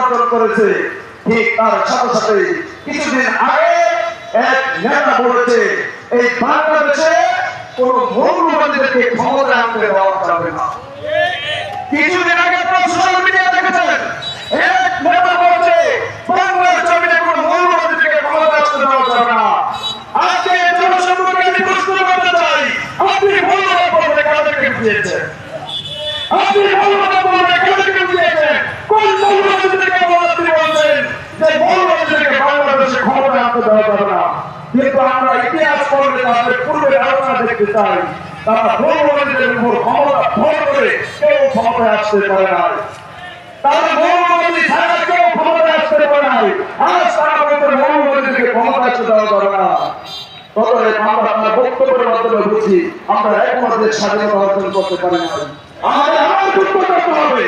অর্জন করেছে, ঠিক তার সাথে সাথে কিছুদিন আগে এক নেতা বলেছে এই বাংলাদেশে কোন মৌলবাদীদেরকে ক্ষমতায় আনতে দেওয়া যাবে না। কিছুদিন আগে আপনারা সোশ্যাল মিডিয়া দেখেছেন এক নেতা বলেছে বাংলার জমিনে কোন মৌলবাদীদেরকে ক্ষমতায় আসতে দেওয়া যাবে না। আজকে জনসম্মুখে আমি প্রশ্ন করতে চাই, আপনি মৌলবাদ বলতে কাদেরকে দিয়েছেন? আপনি মৌলবাদ বলতে কাদেরকে দিয়েছেন? কোন মৌলবাদীদেরকে আপনি বলছেন যে মৌলবাদীদেরকে বাংলাদেশে ক্ষমতায় আনতে দেওয়া যাবে না? কিন্তু আমরা ইতিহাস পড়লে তাদের পূর্বের আলোচনা দেখতে চাই, তারা মৌলবাদীদের উপর ক্ষমতা ভর করে কেউ ক্ষমতায় আসতে পারে না। তারা মৌলবাদী ছাড়া কেউ ক্ষমতায় আসতে পারে না। আজ তারা বলতে মৌলবাদীদেরকে ক্ষমতায় আসতে দেওয়া যাবে না। তবে আমরা আপনার বক্তব্যের মাধ্যমে বুঝি আমরা একমাত্র স্বাধীনতা অর্জন করতে পারি না। আমাদের আবার যুদ্ধ করতে হবে।